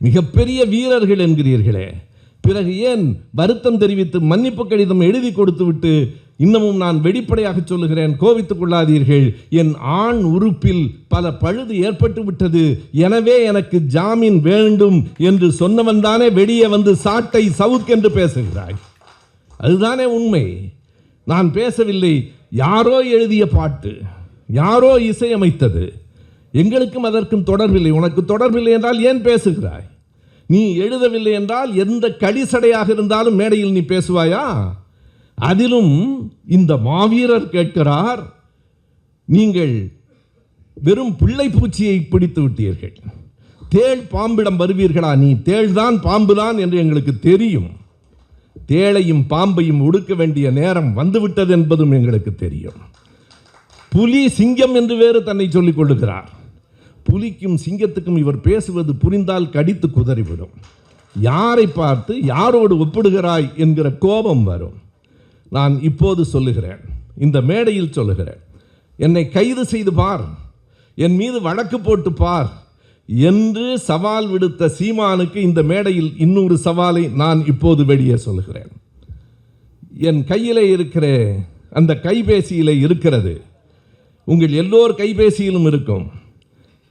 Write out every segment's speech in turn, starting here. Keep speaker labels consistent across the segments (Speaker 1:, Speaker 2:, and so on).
Speaker 1: மிகப்பெரிய வீரர்கள் என்கிறீர்களே, பிறகு ஏன் வருத்தம் தெரிவித்து மன்னிப்பு கடிதம் எழுதி கொடுத்துவிட்டு, இன்னமும் நான் வெளிப்படையாக சொல்லுகிறேன், கோபித்துக் கொள்ளாதீர்கள், என் ஆண் உறுப்பில் பல பழுது ஏற்பட்டு விட்டது, எனவே எனக்கு ஜாமீன் வேண்டும் என்று சொன்னவன் தானே வெளியே வந்து சாட்டை சவுக்கென்று பேசுகிறாய்? அதுதானே உண்மை. நான் பேசவில்லை. யாரோ எழுதிய பாட்டு, யாரோ இசையமைத்தது. எங்களுக்கும் அதற்கும் தொடர்பில்லை. உனக்கு தொடர்பில்லை என்றால் ஏன் பேசுகிறாய்? நீ எழுதவில்லை என்றால் எந்த கடிசடையாக இருந்தாலும் மேடையில் நீ பேசுவாயா? அதிலும் இந்த மாவீரர் கேட்கிறார், நீங்கள் வெறும் பிள்ளை பூச்சியை பிடித்து விட்டீர்கள், தேள் பாம்பிடம் வருவீர்களா? நீ தேள்தான் பாம்புதான் என்று எங்களுக்கு தெரியும். தேளையும் பாம்பையும் ஒடுக்க வேண்டிய நேரம் வந்துவிட்டது என்பதும் எங்களுக்கு தெரியும். புலி சிங்கம் என்று வேறு தன்னை சொல்லிக் கொள்ளுகிறார். புலிக்கும் சிங்கத்துக்கும் இவர் பேசுவது புரிந்தால் கடித்து குதறிவிடும். யாரை பார்த்து யாரோடு ஒப்பிடுகிறாய் என்கிற கோபம் வரும். நான் இப்போது சொல்லுகிறேன், இந்த மேடையில் சொல்லுகிறேன், என்னை கைது செய்து பார், என் மீது வழக்கு போட்டு பார் என்று சவால் விடுத்த சீமானுக்கு இந்த மேடையில் இன்னொரு சவாலை நான் இப்போது வெளியே சொல்லுகிறேன். என் கையிலே இருக்கிற அந்த கைபேசியிலே இருக்கிறது, உங்கள் எல்லோர் கைபேசியிலும் இருக்கும்.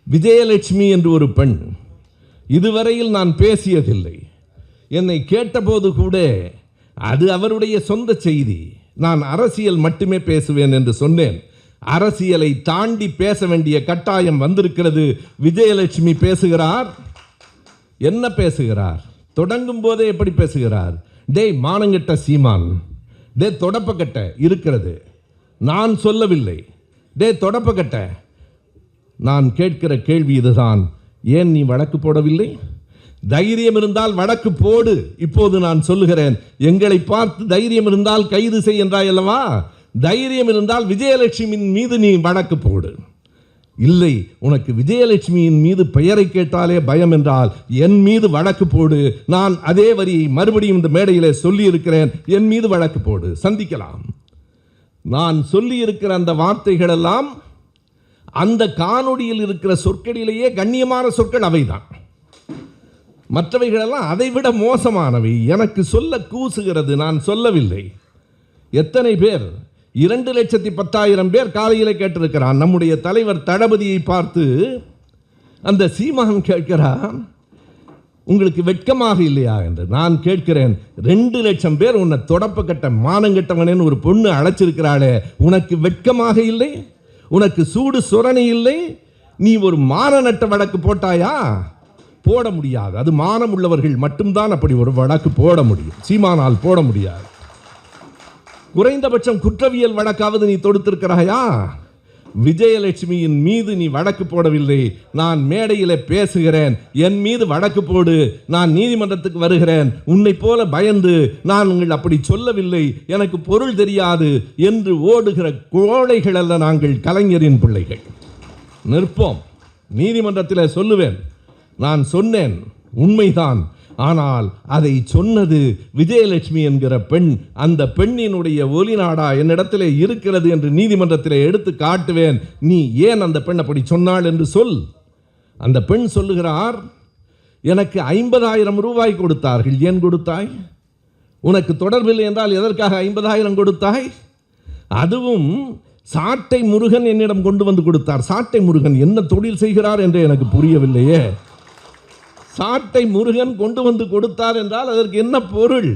Speaker 1: விஜயலட்சுமி என்று ஒரு பெண், இதுவரையில் நான் பேசியதில்லை. என்னை கேட்டபோது கூட அது அவருடைய சொந்த செய்தி, நான் அரசியல் மட்டுமே பேசுவேன் என்று சொன்னேன். அரசியலை தாண்டி பேச வேண்டிய கட்டாயம் வந்திருக்கிறது. விஜயலட்சுமி பேசுகிறார். என்ன பேசுகிறார்? தொடங்கும் போதே எப்படி பேசுகிறார்? டேய் மானங்கட்ட சீமான், டே தொடப்பக்கட்ட இருக்கிறது, நான் சொல்லவில்லை. டே தொடப்பக்கட்ட, நான் கேட்கிற கேள்வி இதுதான், ஏன் நீ வழக்கு போடவில்லை? தைரியம் இருந்தால் வழக்கு போடு. இப்போது நான் சொல்லுகிறேன், எங்களை பார்த்து தைரியம் இருந்தால் கைது செய் என்றாய் அல்லவா? தைரியம் இருந்தால் விஜயலட்சுமியின் மீது நீ வழக்கு போடு. இல்லை, உனக்கு விஜயலட்சுமியின் மீது பெயரை கேட்டாலே பயம் என்றால் என் மீது வழக்கு போடு. நான் அதே வரியை மறுபடியும் இந்த மேடையிலே சொல்லி இருக்கிறேன், என் மீது வழக்கு போடு, சந்திக்கலாம். நான் சொல்லி இருக்கிற அந்த வார்த்தைகள் எல்லாம் அந்த காணொளியில் இருக்கிற சொற்களிலேயே கண்ணியமான சொற்கள், அவைதான். மற்றவைகளெல்லாம் அதைவிட மோசமானவை. எனக்கு சொல்ல கூசுகிறது, நான் சொல்லவில்லை. எத்தனை பேர், 2,10,000 பேர் காலையில் கேட்டிருக்கிறான். நம்முடைய தலைவர் தளபதியை பார்த்து அந்த சீமான் கேட்கிறான், உங்களுக்கு வெட்கமாக இல்லையா என்று. நான் கேட்கிறேன், 2 லட்சம் பேர் உன்னை தொடப்பக்கட்ட மானங்கட்டவனேன்னு ஒரு பொண்ணு அழைச்சிருக்கிறாளே, உனக்கு வெட்கமாக இல்லை? உனக்கு சூடு சுரணி இல்லை? நீ ஒரு மானநட்ட வழக்கு போட்டாயா? போட முடியாது. அது மானம் உள்ளவர்கள் மட்டும்தான் அப்படி ஒரு வழக்கு போட முடியும். சீமானால் போட முடியாது. குறைந்தபட்சம் குற்றவியல் வழக்காவது நீ தொடுத்திருக்கிறாயா? விஜயலட்சுமியின் மீது நீ வழக்கு போடவில்லை. நான் மேடையில் பேசுகிறேன், என் மீது வழக்கு போடு, நான் நீதிமன்றத்துக்கு வருகிறேன், உன்னை போல பயந்து நான் உங்கள் அப்படி சொல்லவில்லை, எனக்கு பொருள் தெரியாது என்று ஓடுகிற கோழைகள் அல்ல நாங்கள், கலைஞரின் பிள்ளைகள். நிற்போம், நீதிமன்றத்தில் சொல்லுவேன். நான் சொன்னேன், உண்மைதான். ஆனால் அதை சொன்னது விஜயலட்சுமி என்கிற பெண். அந்த பெண்ணினுடைய ஒலிநாடா என்னிடத்தில் இருக்கிறது என்று நீதிமன்றத்தில் எடுத்து காட்டுவேன். நீ ஏன் அந்த பெண் அப்படி சொன்னாள் என்று சொல். அந்த பெண் சொல்லுகிறார், எனக்கு 50,000 ரூபாய் கொடுத்தார்கள். ஏன் கொடுத்தாய்? உனக்கு தொடர்பில்லை என்றால் எதற்காக 50,000 கொடுத்தாய்? அதுவும் சாட்டை முருகன் என்னிடம் கொண்டு வந்து கொடுத்தார். சாட்டை முருகன் என்ன தொழில் செய்கிறார் என்று எனக்கு புரியவில்லையே. சாட்டை முருகன் கொண்டு வந்து கொடுத்தார் என்றால் அதற்கு என்ன பொருள்?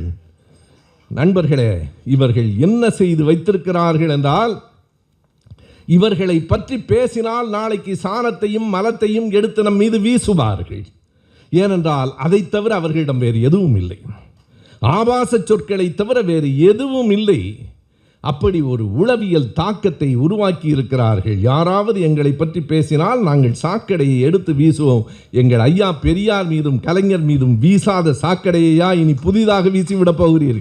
Speaker 1: நண்பர்களே, இவர்கள் என்ன செய்து வைத்திருக்கிறார்கள் என்றால், இவர்களை பற்றி பேசினால் நாளைக்கு சாணத்தையும் மலத்தையும் எடுத்து நம் மீது வீசுவார்கள். ஏனென்றால் அதை தவிர அவர்களிடம் வேறு எதுவும் இல்லை. ஆபாச சொற்களை தவிர வேறு எதுவும் இல்லை. அப்படி ஒரு உளவியல் தாக்கத்தை உருவாக்கி இருக்கிறார்கள். யாராவது எங்களை பற்றி பேசினால் நாங்கள் சாக்கடையை எடுத்து வீசுவோம். எங்கள் ஐயா பெரியார் மீதும் கலைஞர் மீதும் வீசாத சாக்கடையா இனி புதிதாக வீசிவிடப் போகிறீர்கள்?